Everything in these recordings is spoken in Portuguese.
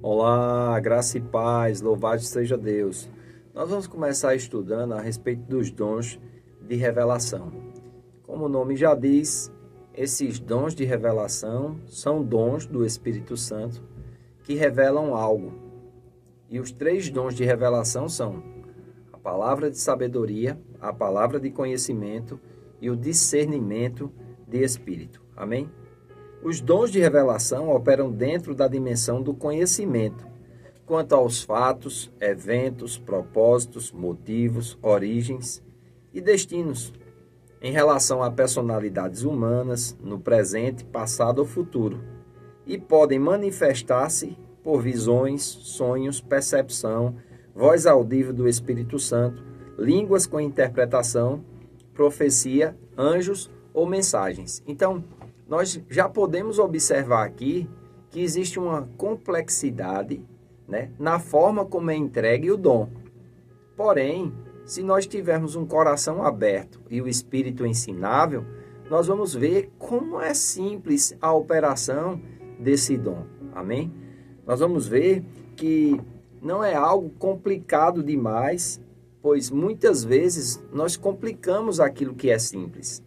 Olá, graça e paz, louvado seja Deus. Nós vamos começar estudando a respeito dos dons de revelação. Como o nome já diz, esses dons de revelação são dons do Espírito Santo que revelam algo. E os 3 dons de revelação são a palavra de sabedoria, a palavra de conhecimento e o discernimento de espírito. Amém? Os dons de revelação operam dentro da dimensão do conhecimento, quanto aos fatos, eventos, propósitos, motivos, origens e destinos, em relação a personalidades humanas, no presente, passado ou futuro, e podem manifestar-se por visões, sonhos, percepção, voz audível do Espírito Santo, línguas com interpretação, profecia, anjos ou mensagens. Então, nós já podemos observar aqui que existe uma complexidade, na forma como é entregue o dom. Porém, se nós tivermos um coração aberto e o espírito ensinável, nós vamos ver como é simples a operação desse dom. Amém? Nós vamos ver que não é algo complicado demais, pois muitas vezes nós complicamos aquilo que é simples.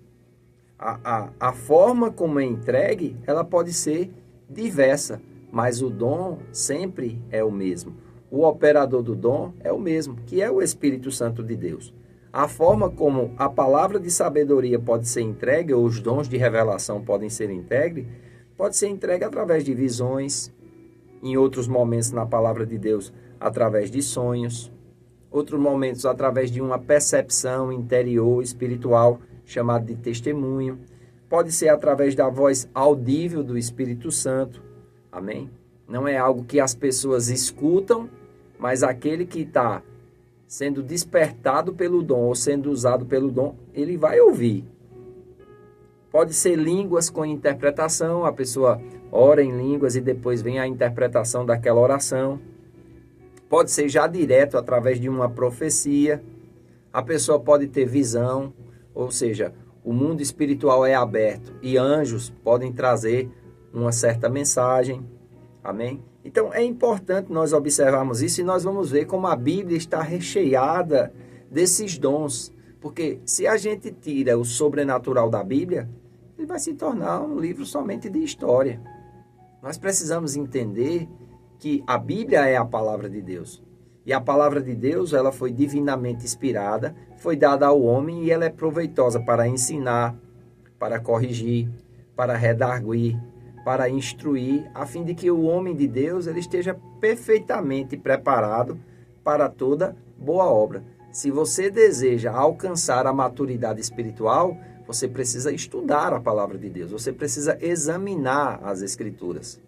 A forma como é entregue, ela pode ser diversa, mas o dom sempre é o mesmo. O operador do dom é o mesmo, que é o Espírito Santo de Deus. A forma como a palavra de sabedoria pode ser entregue, ou os dons de revelação podem ser entregues, pode ser entregue através de visões, em outros momentos na palavra de Deus, através de sonhos, outros momentos através de uma percepção interior, espiritual, chamado de testemunho. Pode ser através da voz audível do Espírito Santo. Amém? Não é algo que as pessoas escutam, mas aquele que está sendo despertado pelo dom ou sendo usado pelo dom, ele vai ouvir. Pode ser línguas com interpretação, a pessoa ora em línguas e depois vem a interpretação daquela oração. Pode ser já direto através de uma profecia. A pessoa pode ter visão, ou seja, o mundo espiritual é aberto e anjos podem trazer uma certa mensagem. Amém? Então é importante nós observarmos isso e nós vamos ver como a Bíblia está recheada desses dons. Porque se a gente tira o sobrenatural da Bíblia, ele vai se tornar um livro somente de história. Nós precisamos entender que a Bíblia é a palavra de Deus. E a palavra de Deus, ela foi divinamente inspirada, foi dada ao homem e ela é proveitosa para ensinar, para corrigir, para redarguir, para instruir, a fim de que o homem de Deus ele esteja perfeitamente preparado para toda boa obra. Se você deseja alcançar a maturidade espiritual, você precisa estudar a palavra de Deus, você precisa examinar as Escrituras.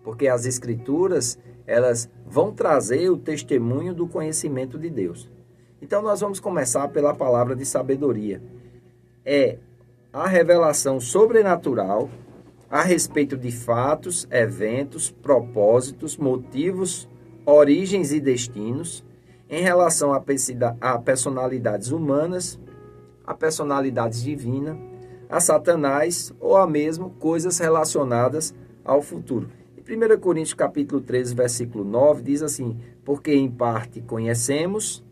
Porque as Escrituras, elas vão trazer o testemunho do conhecimento de Deus. Então, nós vamos começar pela palavra de sabedoria. É a revelação sobrenatural a respeito de fatos, eventos, propósitos, motivos, origens e destinos, em relação a personalidades humanas, a personalidades divinas, a Satanás ou a mesmo coisas relacionadas ao futuro. 1 Coríntios capítulo 13, versículo 9, diz assim: porque em parte conhecemos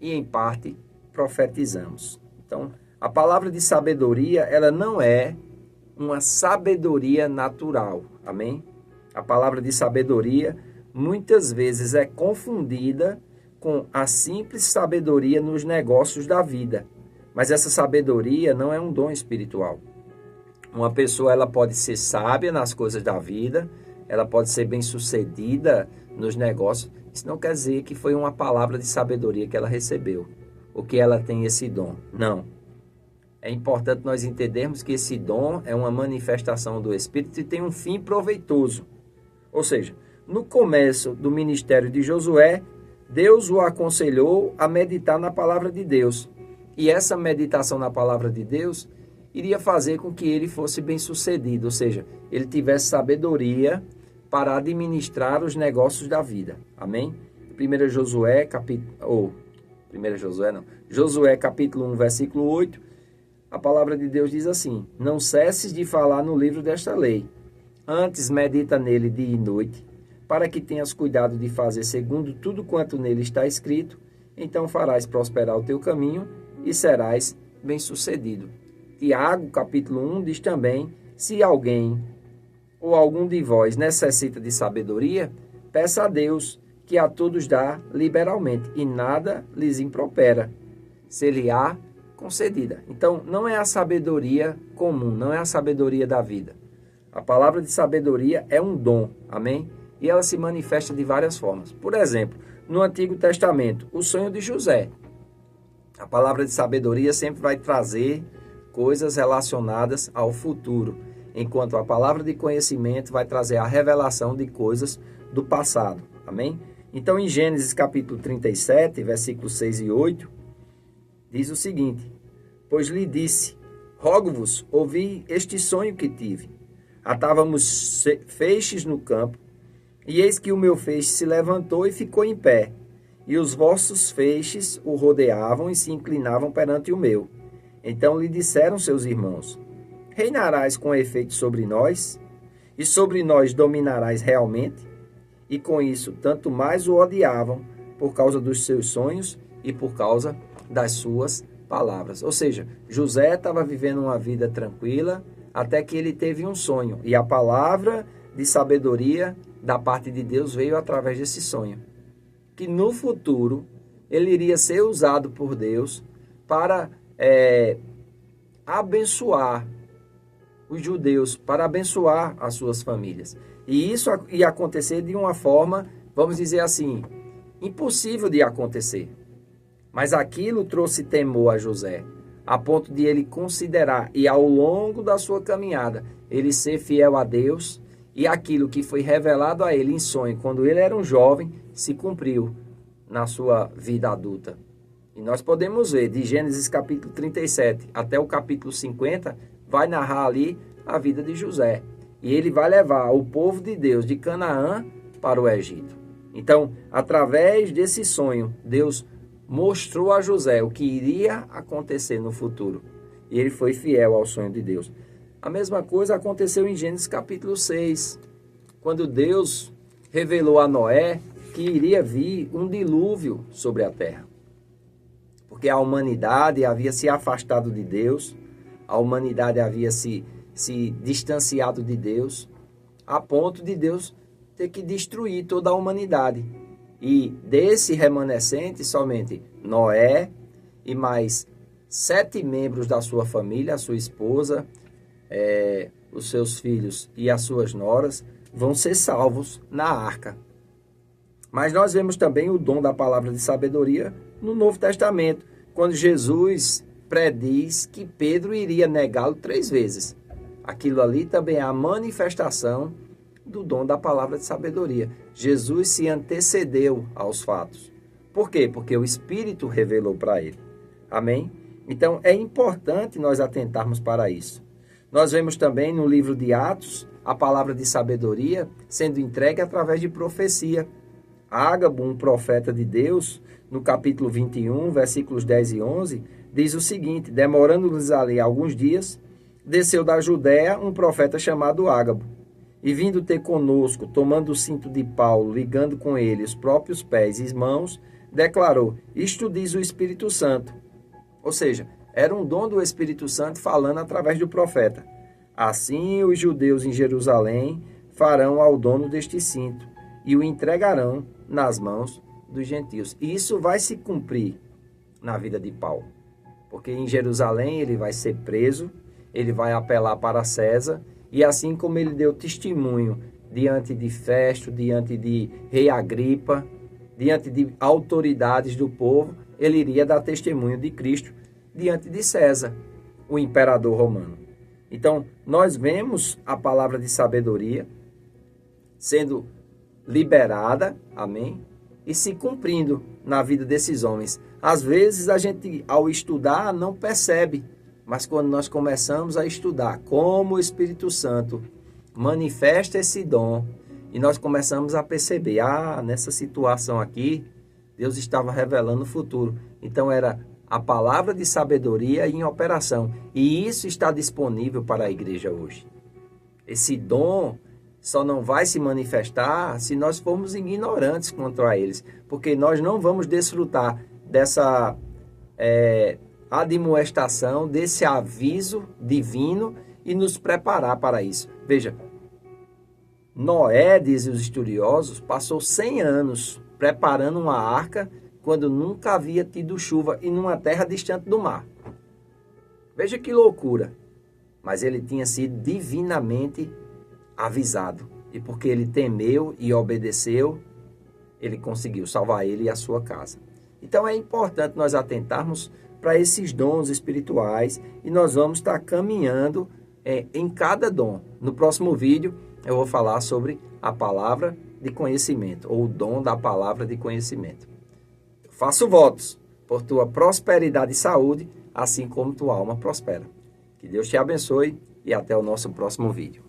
e em parte profetizamos. Então, a palavra de sabedoria, ela não é uma sabedoria natural. Amém? A palavra de sabedoria, muitas vezes, é confundida com a simples sabedoria nos negócios da vida. Mas essa sabedoria não é um dom espiritual. Uma pessoa, ela pode ser sábia nas coisas da vida, ela pode ser bem-sucedida nos negócios. Isso não quer dizer que foi uma palavra de sabedoria que ela recebeu, ou que ela tem esse dom. Não. É importante nós entendermos que esse dom é uma manifestação do Espírito e tem um fim proveitoso. Ou seja, no começo do ministério de Josué, Deus o aconselhou a meditar na palavra de Deus. E essa meditação na palavra de Deus iria fazer com que ele fosse bem-sucedido, ou seja, ele tivesse sabedoria para administrar os negócios da vida. Amém? Josué capítulo 1, versículo 8, a palavra de Deus diz assim: não cesses de falar no livro desta lei, antes medita nele dia e noite, para que tenhas cuidado de fazer segundo tudo quanto nele está escrito, então farás prosperar o teu caminho e serás bem-sucedido. Tiago, capítulo 1, diz também, se alguém ou algum de vós necessita de sabedoria, peça a Deus, que a todos dá liberalmente, e nada lhes impropera, se lhe há concedida. Então, não é a sabedoria comum, não é a sabedoria da vida. A palavra de sabedoria é um dom, amém? E ela se manifesta de várias formas. Por exemplo, no Antigo Testamento, o sonho de José. A palavra de sabedoria sempre vai trazer coisas relacionadas ao futuro, enquanto a palavra de conhecimento vai trazer a revelação de coisas do passado, amém? Então, em Gênesis capítulo 37, versículos 6 e 8, diz o seguinte, pois lhe disse, rogo-vos, ouvi este sonho que tive. Atávamos feixes no campo, e eis que o meu feixe se levantou e ficou em pé, e os vossos feixes o rodeavam e se inclinavam perante o meu. Então lhe disseram seus irmãos, reinarás com efeito sobre nós, e sobre nós dominarás realmente? E com isso, tanto mais o odiavam por causa dos seus sonhos e por causa das suas palavras. Ou seja, José estava vivendo uma vida tranquila até que ele teve um sonho. E a palavra de sabedoria da parte de Deus veio através desse sonho. Que no futuro ele iria ser usado por Deus para abençoar os judeus, para abençoar as suas famílias. E isso ia acontecer de uma forma, vamos dizer assim, impossível de acontecer. Mas aquilo trouxe temor a José, a ponto de ele considerar, e ao longo da sua caminhada, ele ser fiel a Deus, e aquilo que foi revelado a ele em sonho, quando ele era um jovem, se cumpriu na sua vida adulta. E nós podemos ver, de Gênesis capítulo 37 até o capítulo 50, vai narrar ali a vida de José. E ele vai levar o povo de Deus de Canaã para o Egito. Então, através desse sonho, Deus mostrou a José o que iria acontecer no futuro. E ele foi fiel ao sonho de Deus. A mesma coisa aconteceu em Gênesis capítulo 6, quando Deus revelou a Noé que iria vir um dilúvio sobre a terra. Porque a humanidade havia se afastado de Deus, a humanidade havia se distanciado de Deus, a ponto de Deus ter que destruir toda a humanidade. E desse remanescente, somente Noé e mais 7 membros da sua família, a sua esposa, os seus filhos e as suas noras, vão ser salvos na arca. Mas nós vemos também o dom da palavra de sabedoria no Novo Testamento, quando Jesus prediz que Pedro iria negá-lo 3 vezes. Aquilo ali também é a manifestação do dom da palavra de sabedoria. Jesus se antecedeu aos fatos. Por quê? Porque o Espírito revelou para ele. Amém? Então, é importante nós atentarmos para isso. Nós vemos também no livro de Atos a palavra de sabedoria sendo entregue através de profecia. Ágabo, um profeta de Deus, no capítulo 21, versículos 10 e 11, diz o seguinte, demorando-lhes ali alguns dias, desceu da Judéia um profeta chamado Ágabo, e vindo ter conosco, tomando o cinto de Paulo, ligando com ele os próprios pés e mãos, declarou, isto diz o Espírito Santo. Ou seja, era um dom do Espírito Santo falando através do profeta. Assim os judeus em Jerusalém farão ao dono deste cinto, e o entregarão nas mãos dos gentios. E isso vai se cumprir na vida de Paulo. Porque em Jerusalém ele vai ser preso, ele vai apelar para César, e assim como ele deu testemunho diante de Festo, diante de rei Agripa, diante de autoridades do povo, ele iria dar testemunho de Cristo diante de César, o imperador romano. Então, nós vemos a palavra de sabedoria sendo liberada, amém? E se cumprindo na vida desses homens. Às vezes a gente, ao estudar, não percebe, mas quando nós começamos a estudar como o Espírito Santo manifesta esse dom, e nós começamos a perceber, nessa situação aqui, Deus estava revelando o futuro. Então era a palavra de sabedoria em operação. E isso está disponível para a igreja hoje. Esse dom só não vai se manifestar se nós formos ignorantes contra eles, porque nós não vamos desfrutar dessa admoestação, desse aviso divino e nos preparar para isso. Veja, Noé, dizem os estudiosos, passou 100 anos preparando uma arca quando nunca havia tido chuva e numa terra distante do mar. Veja que loucura! Mas ele tinha sido divinamente avisado. E porque ele temeu e obedeceu, ele conseguiu salvar ele e a sua casa. Então é importante nós atentarmos para esses dons espirituais e nós vamos estar caminhando em cada dom. No próximo vídeo eu vou falar sobre a palavra de conhecimento, ou o dom da palavra de conhecimento. Eu faço votos por tua prosperidade e saúde, assim como tua alma prospera. Que Deus te abençoe e até o nosso próximo vídeo.